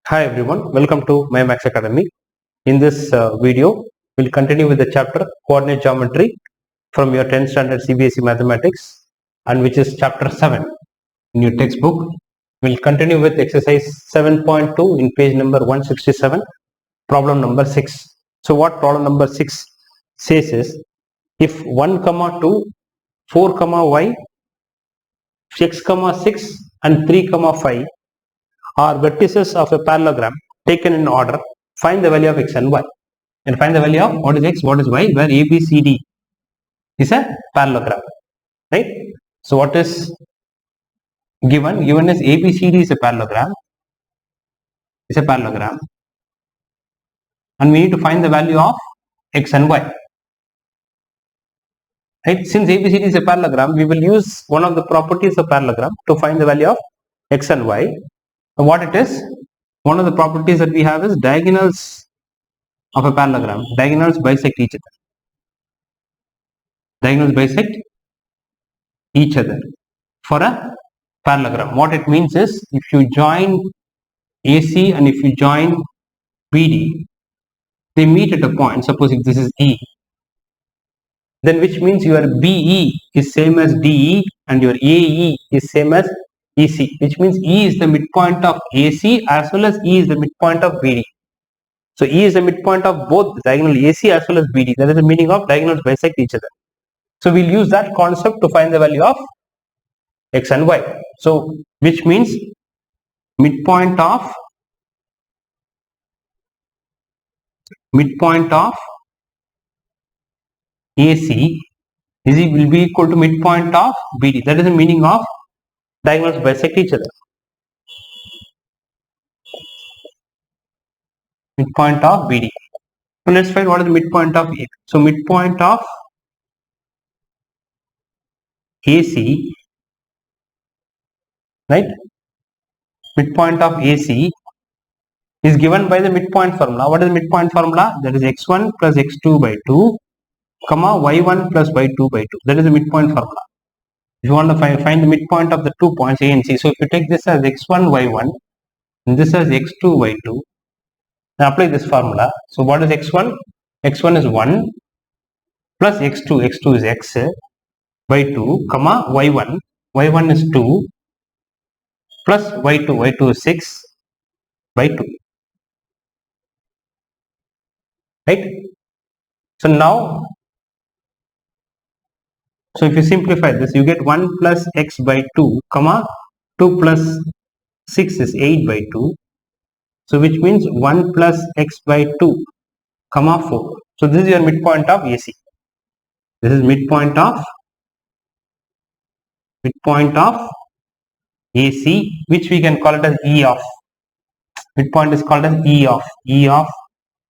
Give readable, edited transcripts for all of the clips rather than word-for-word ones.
Hi everyone, welcome to My Max Academy. In this video, we'll continue with the chapter Coordinate Geometry from your 10th standard CBSE Mathematics, and which is chapter 7 in your textbook. We'll continue with exercise 7.2 in page number 167, problem number 6. So what problem number 6 says is, if 1, 2, 4, y, x, 6 and 3, 5 are vertices of a parallelogram taken in order, find the value of x and y. And find the value of what is x, what is y, where ABCD is a parallelogram, right? So what is given? Given is ABCD is a parallelogram, and we need to find the value of x and y. Right? Since ABCD is a parallelogram, we will use one of the properties of parallelogram to find the value of x and y. And what it is? One of the properties that we have is diagonals of a parallelogram. Diagonals bisect each other. Diagonals bisect each other for a parallelogram. What it means is, if you join AC and if you join BD, they meet at a point. Suppose if this is E, then which means your BE is same as DE and your AE is same as EC, which means E is the midpoint of AC as well as E is the midpoint of BD. So E is the midpoint of both diagonal AC as well as BD. That is the meaning of diagonals bisect each other. So we'll use that concept to find the value of x and y. So which means midpoint of AC will be equal to midpoint of BD. That is the meaning of diagonals bisect each other. Midpoint of BD. So let's find what is the midpoint of A. So midpoint of AC, right? Midpoint of AC is given by the midpoint formula. What is the midpoint formula? That is x1 plus x2 by 2, comma y1 plus y2 by 2. That is the midpoint formula. If you want to find the midpoint of the 2 points A and C, so if you take this as x1, y1, and this as x2, y2, then apply this formula. So what is x1? x1 is 1 plus x2, x2 is x by 2, comma y1, y1 is 2 plus y2, y2 is 6 by 2. Right? So now, so if you simplify this, you get 1 plus x by 2, comma 2 plus 6 is 8 by 2. So which means 1 plus x by 2, comma 4. So this is your midpoint of AC. This is midpoint of AC, which we can call it as E of. Midpoint is called as E of.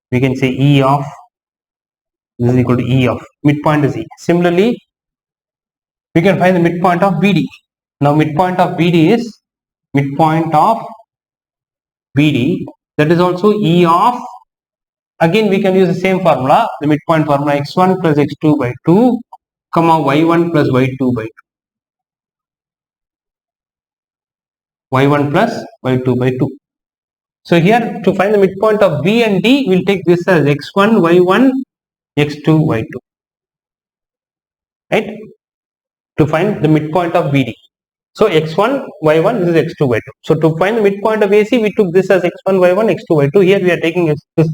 We can say E of. This is equal to E of. Midpoint is E. Similarly, we can find the midpoint of BD. Now midpoint of BD is that is also E of. Again we can use the same formula, the midpoint formula, x1 plus x2 by 2, comma y1 plus y2 by 2. y1 plus y2 by 2. So here, to find the midpoint of B and D, we'll take this as x1, y1, x2, y2. Right? To find the midpoint of BD. So x1, y1, this is x2, y2. So to find the midpoint of AC, we took this as x1, y1, x2, y2. Here we are taking this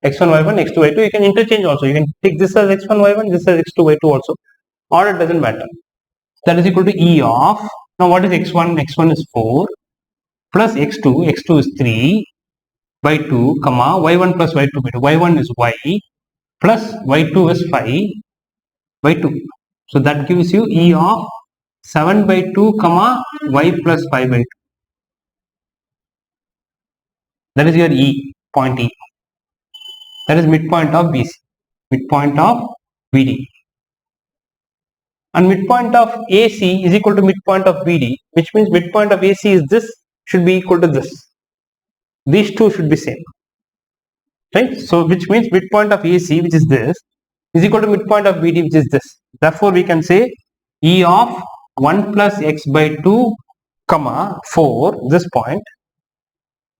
x1, y1, x2, y2. You can interchange also. You can take this as x1, y1, this as x2, y2 also. Order doesn't matter. That is equal to E of. Now what is x1? x1 is 4 plus x2. x2 is 3 by 2, comma y1 plus y2 by 2. y1 is y plus y2 is 5 by 2. So that gives you E of 7 by 2, comma y plus 5 by 2. That is your E, point E. That is midpoint of BC, midpoint of BD. And midpoint of AC is equal to midpoint of BD, which means midpoint of AC is this, should be equal to this. These two should be same. Right? So which means midpoint of AC, which is this, is equal to midpoint of BD, which is this. Therefore we can say E of 1 plus x by 2, comma 4, this point,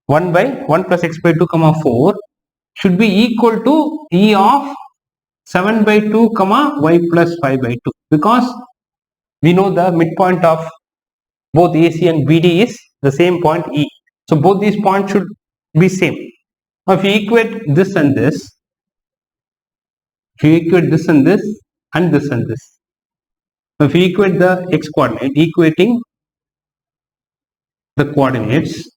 1 by 1 plus x by 2 comma 4 should be equal to e of 7 by 2 comma y plus 5 by 2, because we know the midpoint of both AC and BD is the same point E. So both these points should be same. Now if you equate this and this, if you equate this and this and this and this, now if you equate the x coordinate, equating the coordinates,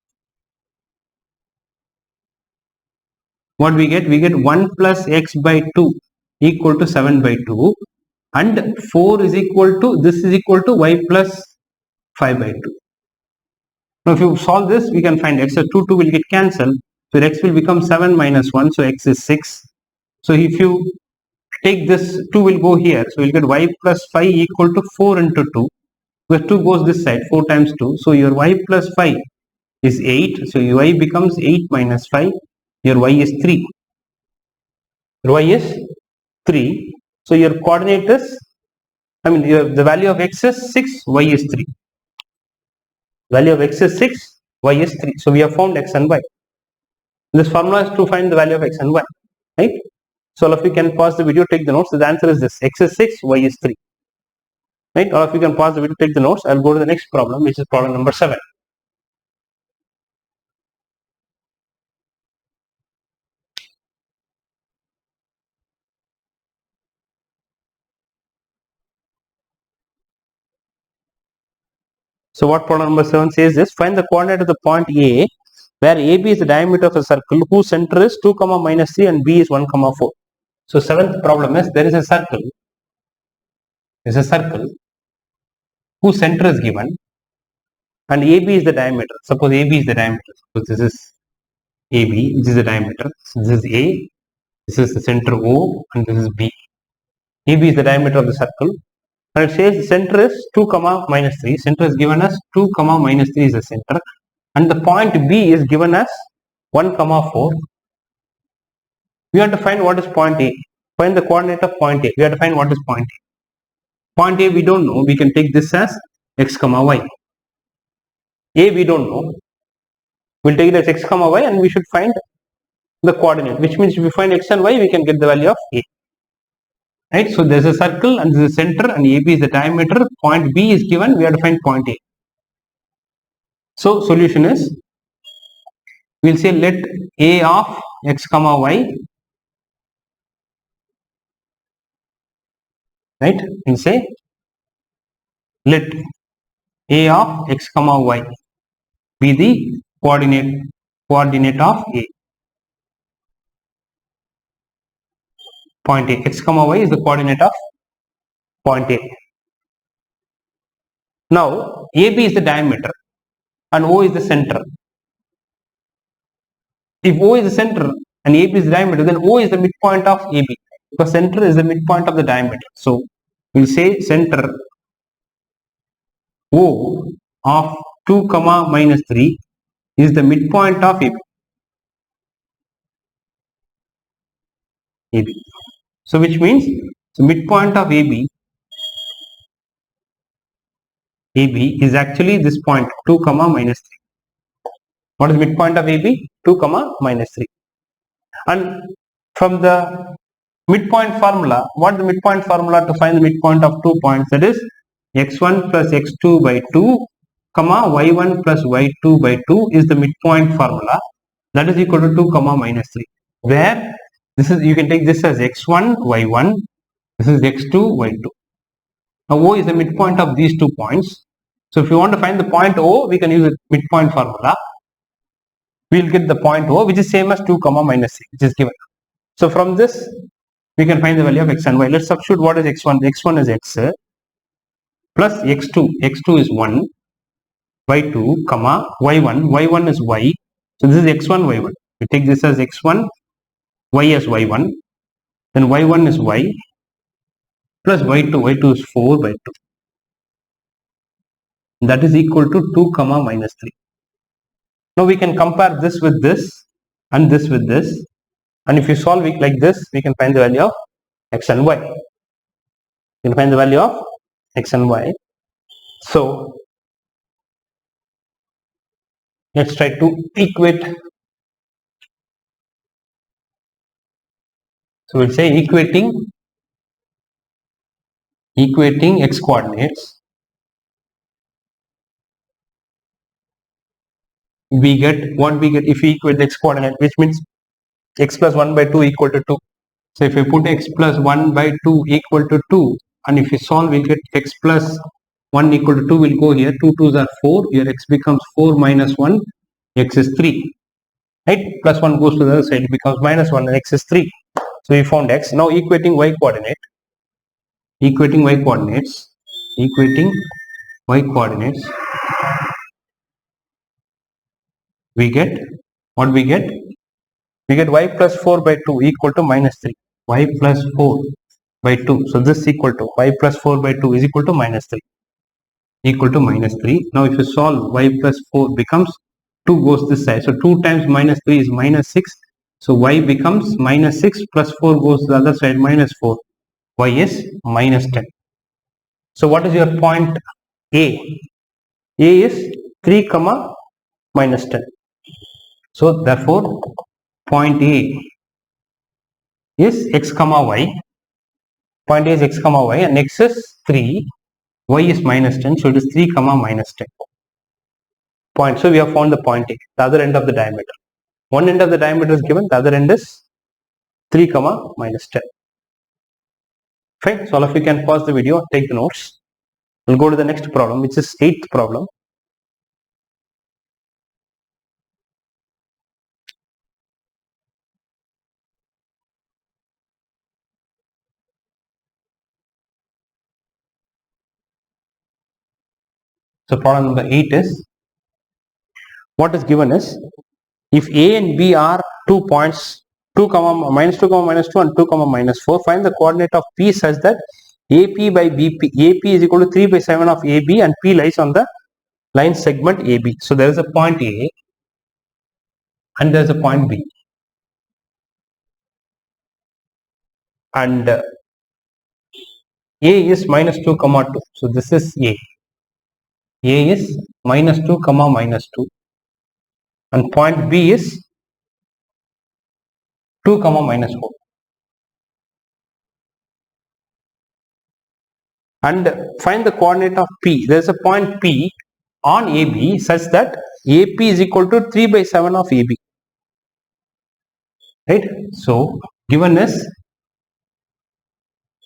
what we get? We get 1 plus x by 2 equal to 7 by 2, and 4 is equal to, this is equal to y plus 5 by 2. Now if you solve this, we can find x as 2 will get cancelled. So x will become 7 minus 1, so x is 6. So if you take this, 2 will go here, so we'll get y plus 5 equal to 4 into 2, where 2 goes this side, 4 times 2, so your y plus 5 is 8, so your y becomes 8 minus 5, your y is 3. Your y is 3, so your coordinate is, the value of x is 6, y is 3. Value of x is 6, y is 3. So we have found x and y. This formula is to find the value of x and y, right? So all of you can pause the video, take the notes. So the answer is this: x is 6, y is 3. Right? All of you can pause the video, take the notes. I'll go to the next problem, which is problem number 7. So what problem number 7 says is, find the coordinate of the point A, where AB is the diameter of a circle whose center is 2, minus 3 and B is 1, 4. So 7th problem is, there is a circle whose center is given and AB is the diameter. Suppose AB is the diameter. So this is AB, this is the diameter. So this is A, this is the center O, and this is B. AB is the diameter of the circle. And it says the center is 2, minus 3. Center is given as 2, minus 3 is the center. And the point B is given as 1, 4. We have to find what is point A. Find the coordinate of point A. We have to find what is point A. Point A we don't know. We can take this as x, y. A we don't know. We'll take it as x, y, and we should find the coordinate. Which means if we find x and y, we can get the value of A. Right? So there's a circle and this is the center and AB is the diameter. Point B is given. We have to find point A. So solution is, we'll say let A of x, y, right? We'll say let A of x, y be the coordinate of A. Point A, x, y is the coordinate of point A. Now AB is the diameter and O is the center. If O is the center and AB is the diameter, then O is the midpoint of AB, because center is the midpoint of the diameter. So we'll say center O of 2, minus 3 is the midpoint of AB. So which means the midpoint of AB is actually this point 2, minus 3. What is midpoint of AB? 2, minus 3. And from the midpoint formula, what is the midpoint formula to find the midpoint of 2 points? That is x1 plus x2 by 2, y1 plus y2 by 2 is the midpoint formula. That is equal to 2, minus 3. Where this is, you can take this as x1, y1, this is x2, y2. Now O is the midpoint of these 2 points. So if you want to find the point O, we can use the midpoint formula. We will get the point O, which is same as 2, minus 3, which is given. So from this, we can find the value of x and y. Let's substitute what is x1. x1 is x plus x2. x2 is 1, y2, y1. y1 is y. So this is x1, y1. We take this as x1, y as y1. Then y1 is y plus y2. y2 is 4 by 2. That is equal to 2, minus 3. Now we can compare this with this and this with this. And if you solve it like this, we can find the value of x and y. We can find the value of x and y. So Let's try to equate. So we'll say equating x coordinates. We get what we get if we equate the x coordinate, which means x plus 1 by 2 equal to 2. So if we put x plus 1 by 2 equal to 2, and if we solve, we'll get x plus 1 equal to 2 will go here. 2 2s are 4. Here x becomes 4 minus 1. X is 3. Right? Plus 1 goes to the other side. It becomes minus 1 and x is 3. So we found x. Now equating y coordinate. Equating y coordinates. Equating y coordinates. We get what we get? We get y plus 4 by 2 equal to minus 3. Y plus 4 by 2. So this is equal to y plus 4 by 2 is equal to minus 3. Equal to minus 3. Now if you solve, y plus 4 becomes 2 goes this side. So 2 times minus 3 is minus 6. So y becomes minus 6 plus 4 goes to the other side minus 4. Y is minus 10. So what is your point A? A is 3 comma minus 10. So therefore point A is x comma y. Point A is x comma y and x is 3. Y is minus 10. So it is 3 comma minus 10. Point. So we have found the point A, the other end of the diameter. One end of the diameter is given, the other end is 3 comma minus 10. Fine. So all of you can pause the video, take the notes. We'll go to the next problem, which is 8th problem. So problem number 8 is, what is given is, if A and B are 2 points, 2 comma minus 2 comma minus 2 and 2 comma minus 4, find the coordinate of P such that AP by BP, AP is equal to 3 by 7 of AB and P lies on the line segment AB. So there is a point A and there is a point B. And A is minus 2 comma 2. So this is A. A is minus 2 comma minus 2. And point B is 2 comma minus 4. And find the coordinate of P. There is a point P on AB such that AP is equal to 3 by 7 of AB. Right? So given is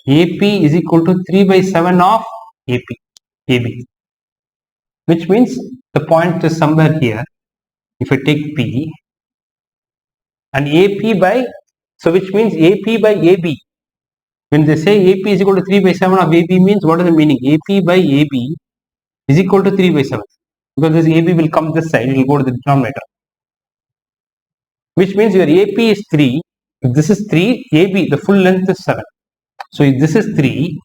AP is equal to 3 by 7 of AB, which means the point is somewhere here. If I take P and AP by, so which means AP by AB. When they say AP is equal to 3 by 7 of AB means, what is the meaning? AP by AB is equal to 3 by 7. Because this AB will come this side, it will go to the denominator. Which means your AP is 3. If this is 3, AB, the full length is 7. So if this is 3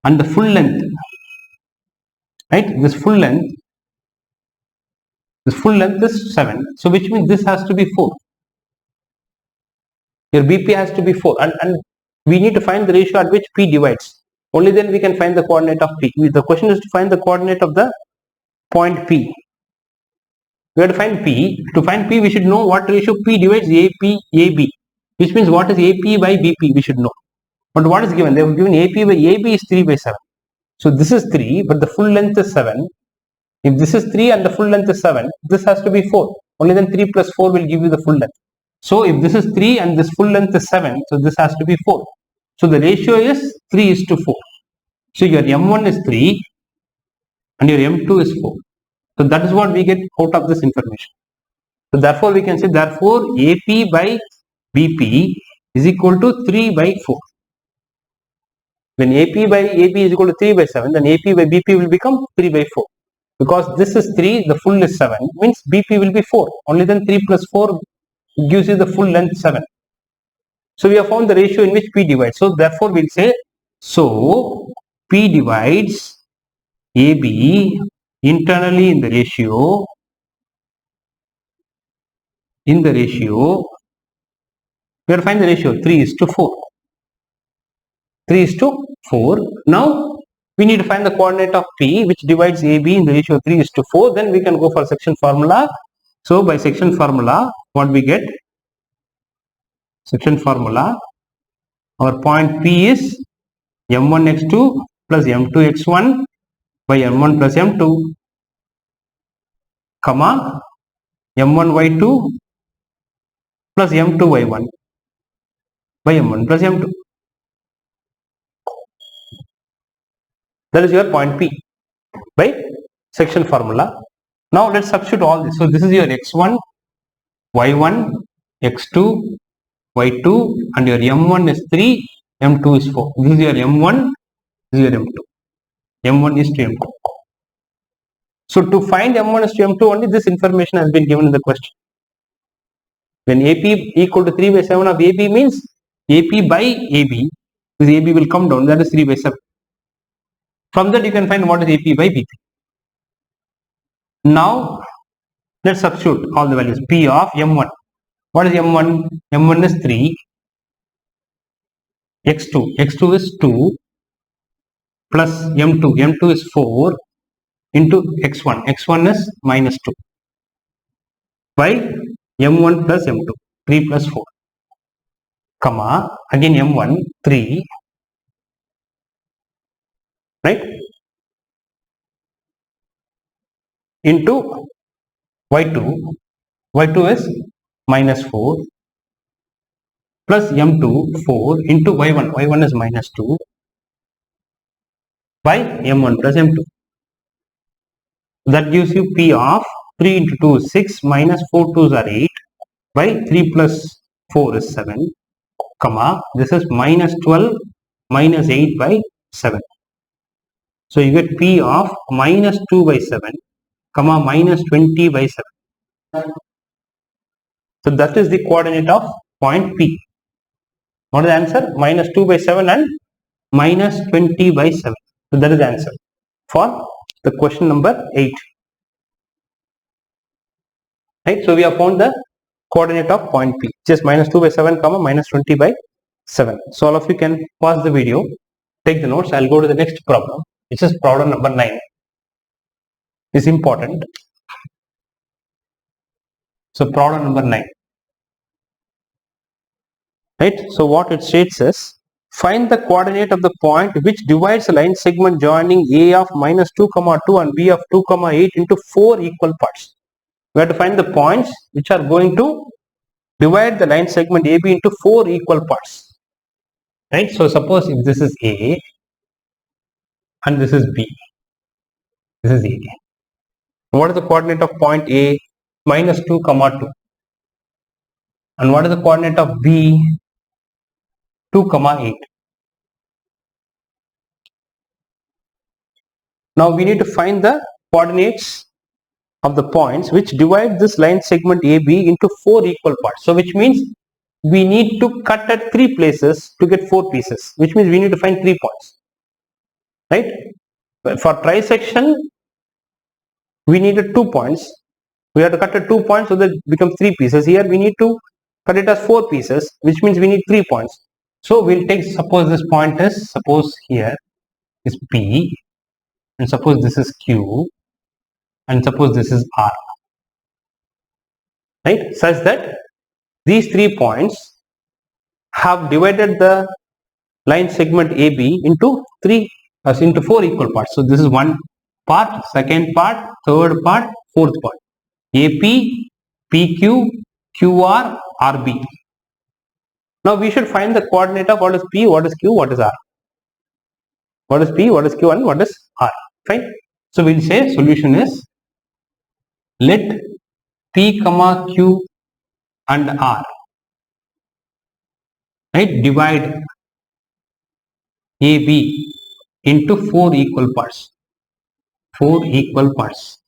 and the full length, right, this full length is 7. So which means this has to be 4. Your BP has to be 4. And we need to find the ratio at which P divides. Only then we can find the coordinate of P. The question is to find the coordinate of the point P. We have to find P. To find P, we should know what ratio P divides AP, AB. Which means what is AP by BP, we should know. But what is given? They have given AP by AB is 3 by 7. So this is 3, but the full length is 7. If this is 3 and the full length is 7, this has to be 4. Only then 3 plus 4 will give you the full length. So if this is 3 and this full length is 7, so this has to be 4. So the ratio is 3 is to 4. So your M1 is 3 and your M2 is 4. So that is what we get out of this information. So therefore we can say, therefore AP by BP is equal to 3 by 4. When AP by AB is equal to 3 by 7, then AP by BP will become 3 by 4. Because this is 3, the full is 7, means BP will be 4. Only then 3 plus 4 gives you the full length 7. So we have found the ratio in which P divides. So therefore we'll say, so P divides AB internally in the ratio, we have to find the ratio 3 is to 4. 3 is to 4. Now we need to find the coordinate of P which divides AB in the ratio 3:4. Then we can go for section formula. So by section formula, what we get? Section formula, our point P is m1x2 plus m2x1 by m1 plus m2, comma m1y2 plus m2y1 by m1 plus m2. That is your point P by section formula. Now let's substitute all this. So this is your x1, y1, x2, y2, and your m1 is 3, m2 is 4. This is your m1, this is your m2. m1 is to m2. So to find m1 is to m2 only, this information has been given in the question. When AP equal to 3 by 7 of AB means AP by AB, this AB will come down, that is 3 by 7. From that you can find what is AP by BP. Now let's substitute all the values. P of m1. What is m1? m1 is 3. x2 is 2 plus m2 is 4 into x1 is minus 2 by m1 plus m2, 3 plus 4, comma, again m1, 3, right, into y2 is minus 4 plus m2, 4 into y1 is minus 2 by m1 plus m2. That gives you P of 3 into 2 is 6 minus 4 2s are 8 by 3 plus 4 is 7, comma, this is minus 12 minus 8 by 7. So you get P of minus 2 by 7, comma, minus 20 by 7. So that is the coordinate of point P. What is the answer? Minus 2 by 7 and minus 20 by 7. So that is the answer for the question number 8. Right, so we have found the coordinate of point P, which is minus 2 by 7, comma, minus 20 by 7. So all of you can pause the video, take the notes. I'll go to the next problem, which is problem number 9. It's important. So problem number 9. Right, so what it states is, find the coordinate of the point which divides the line segment joining A of minus 2, 2 and B of 2, 8 into 4 equal parts. We have to find the points which are going to divide the line segment AB into 4 equal parts. Right, so suppose if this is A and this is B, this is A. What is the coordinate of point A? Minus 2, 2. And what is the coordinate of B? 2, 8. Now we need to find the coordinates of the points which divide this line segment AB into 4 equal parts. So which means we need to cut at 3 places to get 4 pieces, which means we need to find 3 points. Right? But for trisection, we needed 2 points. We have to cut at 2 points so that it becomes 3 pieces. Here we need to cut it as 4 pieces, which means we need 3 points. So we'll take, suppose this point is, suppose here is P, and suppose this is Q, and suppose this is R, right, such that these 3 points have divided the line segment AB into 4 equal parts. So this is one part, second part, third part, fourth part. AP, PQ, QR, RB. Now we should find the coordinate of what is P, what is Q, what is R. What is P, what is Q, and what is R. Fine. So we'll say solution is, let P, Q and R, right, divide AB into 4 equal parts. 4 equal parts.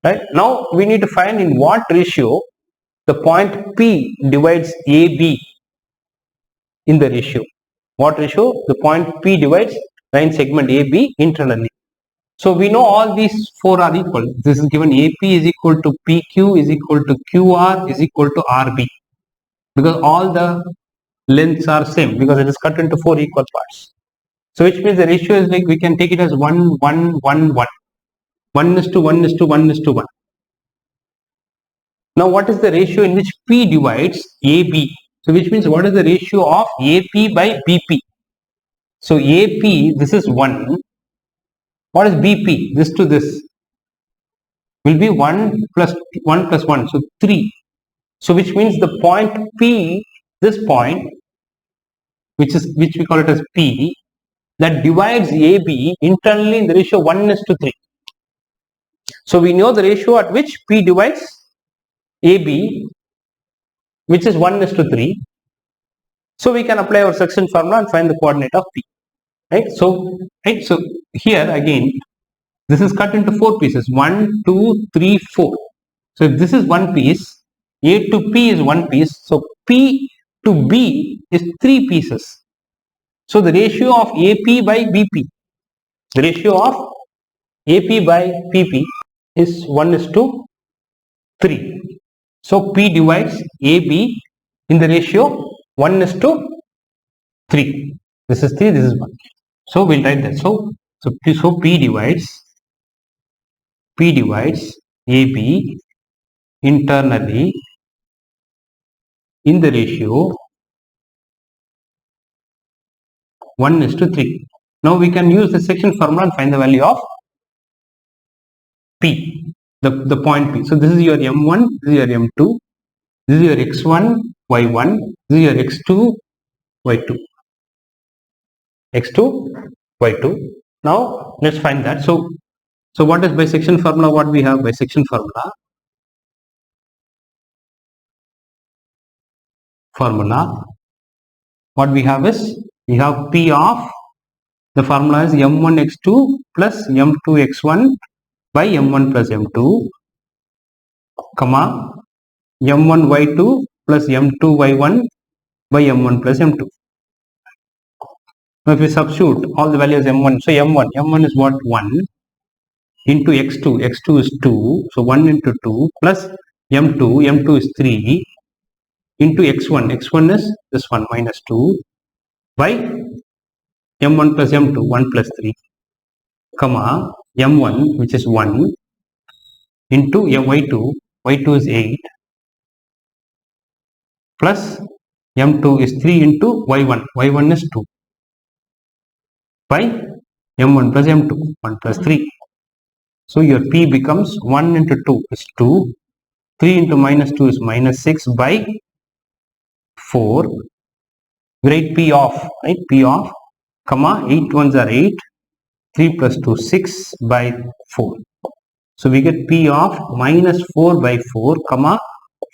Right. Now we need to find in what ratio the point P divides AB in the ratio. What ratio? The point P divides line segment AB internally. So we know all these 4 are equal. This is given, AP is equal to PQ is equal to QR is equal to RB, because all the lengths are same because it is cut into 4 equal parts. So which means the ratio is like, we can take it as 1, 1, 1, 1. 1 is to 1 is to 1 is to 1. Now what is the ratio in which P divides AB? So which means what is the ratio of AP by BP? So AP, this is 1. What is BP? This to this will be 1 plus 1 plus 1. So 3. So which means the point P, this point, which we call it as P, that divides AB internally in the ratio 1 is to 3. So we know the ratio at which P divides AB, which is 1 is to 3. So we can apply our section formula and find the coordinate of P. Right? So here again, this is cut into 4 pieces. 1, 2, 3, 4. So if this is one piece, A to P is one piece. So P to B is 3 pieces. So the ratio of AP by BP, the ratio of AP by PP is 1 is to 3. So P divides AB in the ratio 1 is to 3. This is 3, this is 1. So we'll write that. So P divides AB internally in the ratio 1 is to 3. Now we can use the section formula and find the value of P, the point P. So this is your M1, this is your M2, this is your X1, Y1, this is your X2, Y2. X2, Y2. Now let's find that. So what is bisection formula? What we have bisection formula? What we have is, we have P of, the formula is M1x2 plus M2x1 by M1 plus M2, comma M1y2 plus M2y1 by M1 plus M2. Now if we substitute all the values M1, so M1 is what? 1 into X2 is 2, so 1 into 2 plus M2 is 3 into X1 is this one minus 2 by M1 plus M2, 1 plus 3, comma M1 which is 1 into Y2 is 8 plus M2 is 3 into Y1 is 2 by M1 plus M2, 1 plus 3. So your P becomes 1 into 2 is 2, 3 into minus 2 is minus 6 by 4. We write P of, right? P of, comma 8 ones are 8, 3 plus 2 6 by 4. So we get P of minus 4 by 4, comma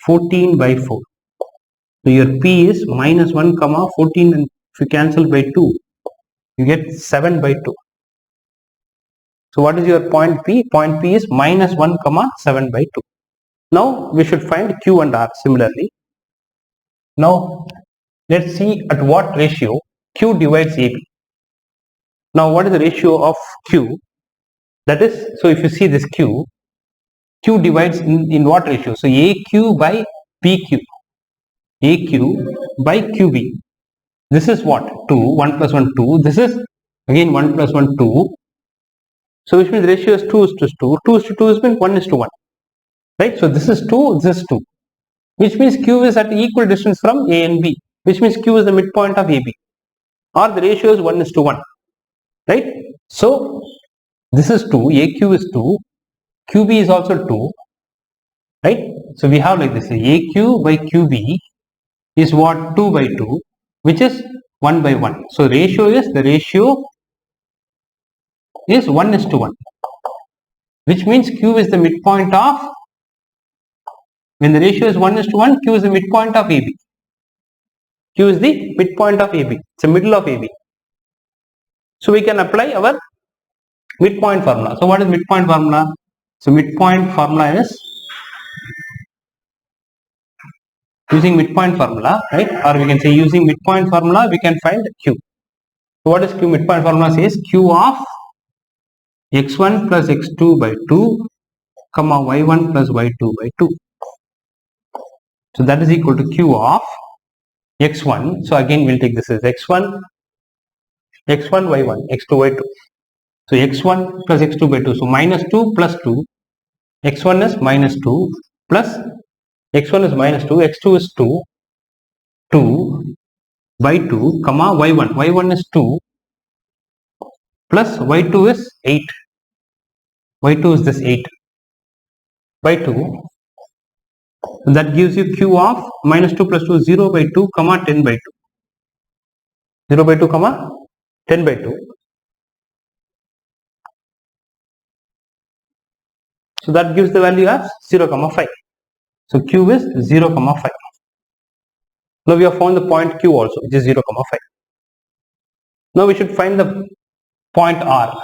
14 by 4. So your P is minus 1, comma 14, and if you cancel by 2, you get 7 by 2. So what is your point P? Point P is minus 1, comma 7 by 2. Now we should find Q and R similarly. Now let's see at what ratio Q divides AB. Now what is the ratio of Q? That is, so if you see this Q divides in what ratio? So AQ by PQ. AQ by QB. This is what? 2, 1 plus 1, 2. This is again 1 plus 1, 2. So which means the ratio is 2 is to 2. 2 is to 2 is means 1 is to 1. Right? So this is 2, this is 2. Which means Q is at equal distance from A and B. Which means Q is the midpoint of AB. Or the ratio is 1 is to 1. Right? So this is 2, AQ is 2, QB is also 2. Right? So we have like this, AQ by QB is what? 2 by 2, which is 1 by 1. So the ratio is 1 is to 1. Which means Q is the midpoint of, when the ratio is 1 is to 1, Q is the midpoint of AB. Q is the midpoint of AB. It's the middle of AB. So we can apply our midpoint formula. So what is midpoint formula? So midpoint formula is, using midpoint formula, right? Or we can say using midpoint formula we can find Q. So what is Q? Midpoint formula says Q of x1 plus x2 by 2, comma y1 plus y2 by 2. So that is equal to Q of x1. So again we'll take this as x1, y1, x2, y2. So x1 plus x2 by 2. So minus 2 plus 2. x1 is minus 2 plus x1 is minus 2. x2 is 2. 2 by 2 comma y1. y1 is 2 plus y2 is 8. y2 is this 8 by 2. That gives you q of minus 2 plus 2 0 by 2 comma 10 by 2. 0 by 2 comma 10 by 2. So that gives the value as 0 comma 5. So q is 0 comma 5. Now we have found the point q also, which is 0 comma 5. Now we should find the point r.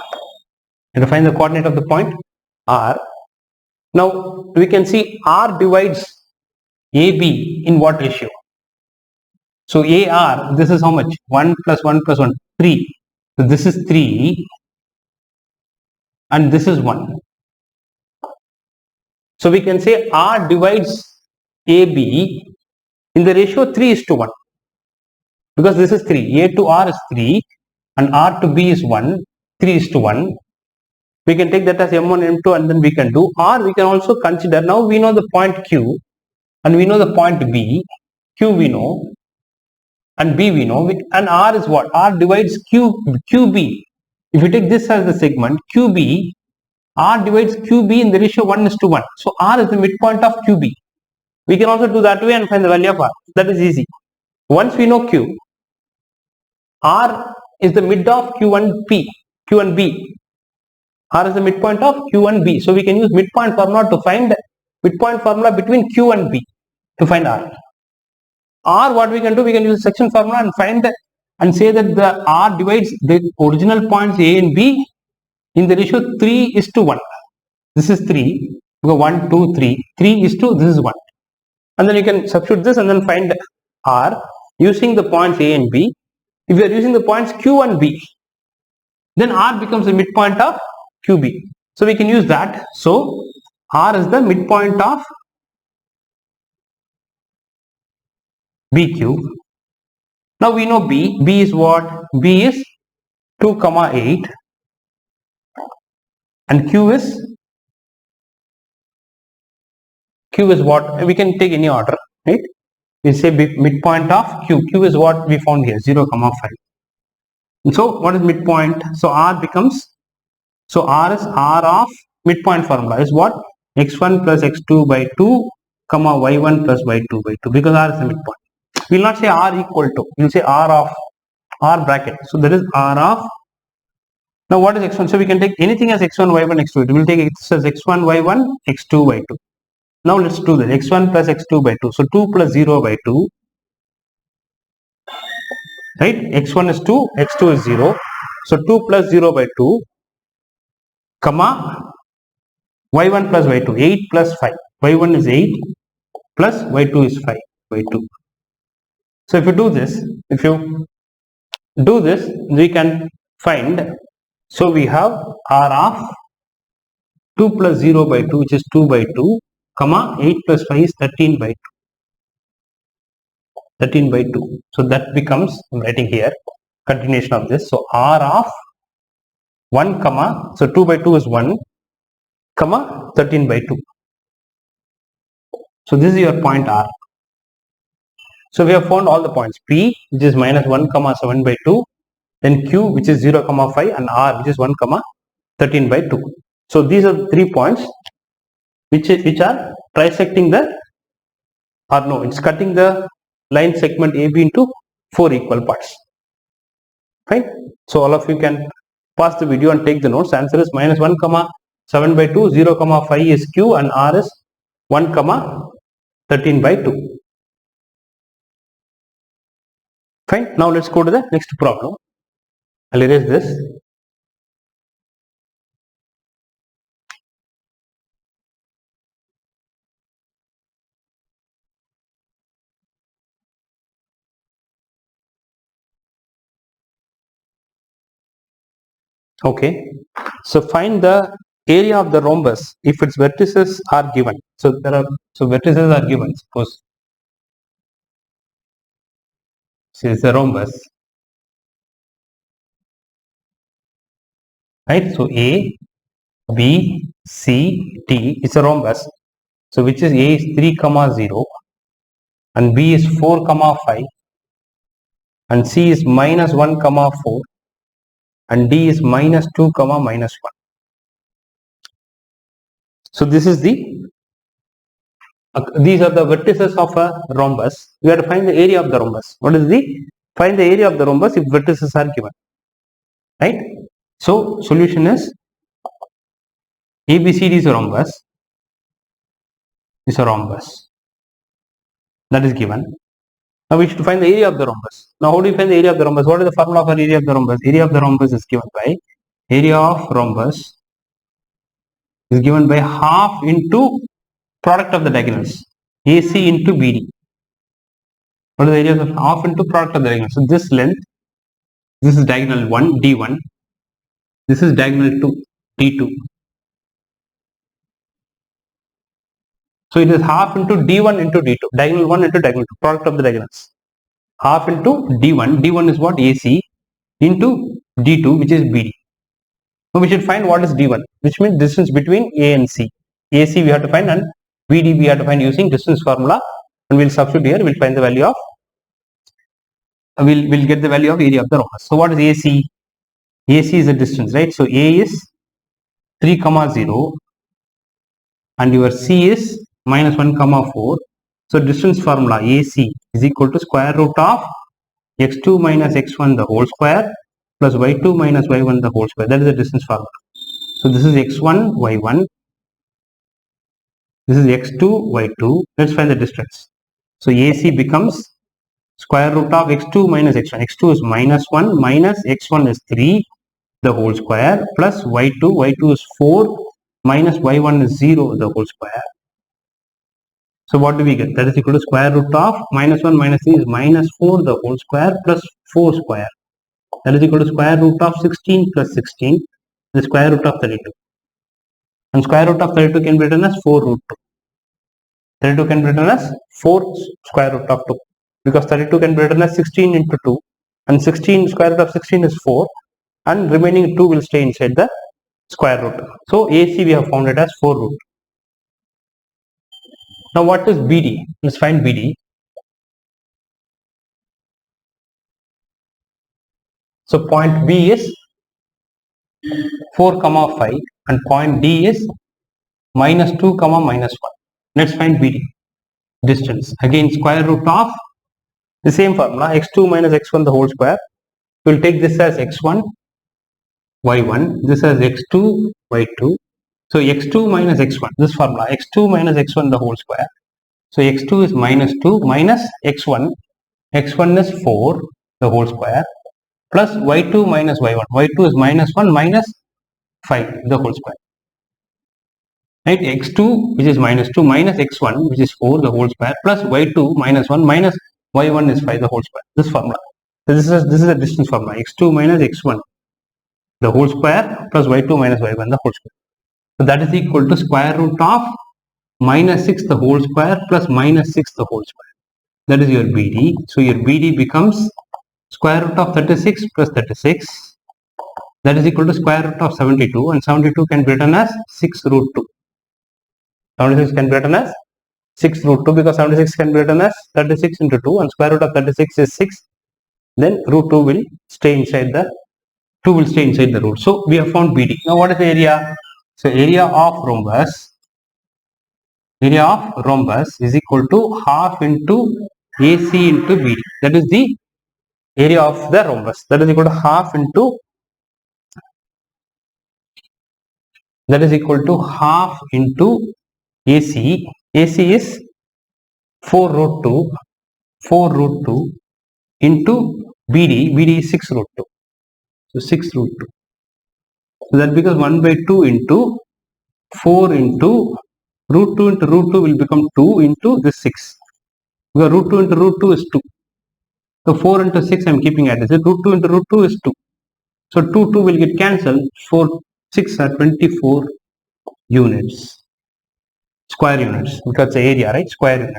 And to find the coordinate of the point r. Now we can see r divides AB in what ratio? So AR, this is how much? 1 plus 1 plus 1, 3. So this is 3 and this is 1. So we can say R divides AB in the ratio 3 is to 1. Because this is 3. A to R is 3 and R to B is 1. 3 is to 1. We can take that as M1, M2 and then we can do. Or we can also consider, now we know the point Q and we know the point B. Q we know and B we know, and R is what? R divides QB. If you take this as the segment QB, R divides QB in the ratio 1 is to 1. So R is the midpoint of QB. We can also do that way and find the value of R. That is easy. Once we know Q, R is the mid of Q1B. R is the midpoint of Q and B. So we can use midpoint formula to find midpoint formula between Q and B to find R. Or what we can do, we can use section formula and find and say that the R divides the original points A and B in the ratio 3 is to 1. This is 3, because 1, 2, 3. 3 is to, this is 1. And then you can substitute this and then find R using the points A and B. If you are using the points Q and B, then R becomes the midpoint of QB. So we can use that. So R is the midpoint of BQ. Now we know B. B is what? B is 2 comma 8 and Q is what? We can take any order, right? We say midpoint of Q. Q is what we found here, 0 comma 5. And so what is midpoint? So R becomes, so R is R of midpoint formula is what? x1 plus x2 by 2 comma y1 plus y2 by 2, because R is the midpoint. We will not say R equal to, we will say R of, R bracket. So that is R of, now what is x1? So we can take anything as x1, y1, x2. We will take this as x1, y1, x2, y2. Now let's do that. x1 plus x2 by 2. So 2 plus 0 by 2. Right? x1 is 2, x2 is 0. So 2 plus 0 by 2, comma y1 plus y2. 8 plus 5. y1 is 8 plus y2 is 5 by 2. So if you do this, we can find, so we have R of 2 plus 0 by 2, which is 2 by 2, comma 8 plus 5 is 13 by 2. 13 by 2. So that becomes, I'm writing here, continuation of this. So R of 1, comma, so 2 by 2 is 1, comma 13 by 2. So this is your point R. So we have found all the points. P, which is minus 1, comma 7 by 2, then Q, which is 0, comma 5, and R, which is 1, comma 13 by 2. So these are the 3 points which are trisecting the, or no, it's cutting the line segment AB into 4 equal parts. Fine. So all of you can pause the video and take the notes. Answer is minus 1, comma 7 by 2, 0, comma 5 is Q, and R is 1, comma 13 by 2. Fine. Now let's go to the next problem. I'll erase this. Okay. So find the area of the rhombus if its vertices are given. So vertices are given. Suppose So it's a rhombus, right? So A, B, C, D is a rhombus. So which is A is 3, 0 and B is 4, 5 and C is minus 1, 4 and D is minus 2, minus 1. So this is these are the vertices of a rhombus. We have to find the area of the rhombus. What is find the area of the rhombus if vertices are given, right? So solution is ABCD is a rhombus. That is given. Now we should find the area of the rhombus. Now how do you find the area of the rhombus? What is the formula for area of the rhombus? Area of the rhombus is given by area of rhombus is given by half into product of the diagonals, AC into BD. What is the area of half into product of the diagonals? So this length, this is diagonal 1, D1. This is diagonal 2, D2. So it is half into D1 into D2. Diagonal 1 into diagonal 2, product of the diagonals. Half into D1. D1 is what? AC into D2, which is BD. So we should find what is D1, which means distance between A and C. AC we have to find and BD we have to find using distance formula, and we'll substitute here. We'll find the value of we'll get the value of area of the rhombus. So what is AC? AC is the distance, right? So A is 3, 0 and your C is minus 1, 4. So distance formula AC is equal to square root of x2 minus x1 the whole square plus y2 minus y1 the whole square. That is the distance formula. So this is x1, y1. This is x2, y2. Let's find the distance. So AC becomes square root of x2 minus x1. x2 is minus 1 minus x1 is 3 the whole square plus y2. y2 is 4 minus y1 is 0 the whole square. So what do we get? That is equal to square root of minus 1 minus 3 is minus 4 the whole square plus 4 square. That is equal to square root of 16 plus 16, the square root of 32. And square root of 32 can be written as 4 root 2. 32 can be written as 4 square root of 2. Because 32 can be written as 16 into 2. And 16 square root of 16 is 4. And remaining 2 will stay inside the square root. So AC we have found it as 4 root. Now what is BD? Let's find BD. So point B is 4, 5 and point D is minus 2, minus 1. Let's find BD. Distance. Again square root of the same formula x2 minus x1 the whole square. We'll take this as x1, y1. This as x2, y2. So x2 minus x1. This formula x2 minus x1 the whole square. So x2 is minus 2 minus x1. x1 is 4 the whole square plus y2 minus y1. y2 is minus 1 minus 5 the whole square. Right? x2 which is minus 2 minus x1 which is 4 the whole square plus y2 minus 1 minus y1 is 5 the whole square. This formula. So this is a distance formula x2 minus x1 the whole square plus y2 minus y1 the whole square. So that is equal to square root of minus 6 the whole square plus minus 6 the whole square. That is your BD. So your BD becomes square root of 36 plus 36. That is equal to square root of 72, and 72 can be written as 6 root 2. 76 can be written as 6 root 2 because 76 can be written as 36 into 2 and square root of 36 is 6. Then root 2 will stay inside the root. So we have found BD. Now what is the area? So area of rhombus is equal to half into AC into BD. That is the area of the rhombus. That is equal to half into AC. AC is 4 root 2 into BD. BD is 6 root 2. So 6 root 2. So that becomes 1 by 2 into 4 into root 2 into root 2 will become 2 into this 6. Because root 2 into root 2 is 2. So 4 into 6 I am keeping at this. Root 2 into root 2 is 2. So 2 will get cancelled. 4, 6 are 24 units. Square units. Because it's the area, right? Square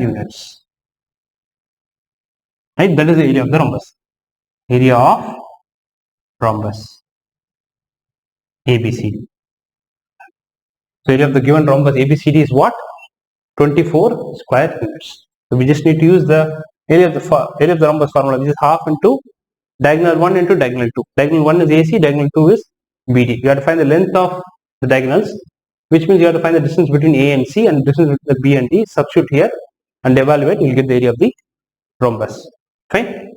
units. right? That is the area of the rhombus. Area of rhombus ABCD. So area of the given rhombus ABCD is what? 24 square units. So we just need to use the area of the rhombus formula, which is half into diagonal 1 into diagonal 2. Diagonal 1 is AC, diagonal 2 is BD. You have to find the length of the diagonals, which means you have to find the distance between A and C and the distance between the B and D. Substitute here and evaluate, you will get the area of the rhombus. Fine.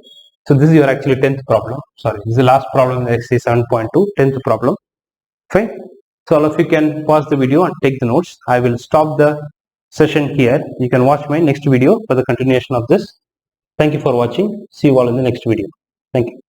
So this is your actually 10th problem. Sorry, this is the last problem in exercise 7.2, 10th problem. Fine. So all of you can pause the video and take the notes. I will stop the session here. You can watch my next video for the continuation of this. Thank you for watching. See you all in the next video. Thank you.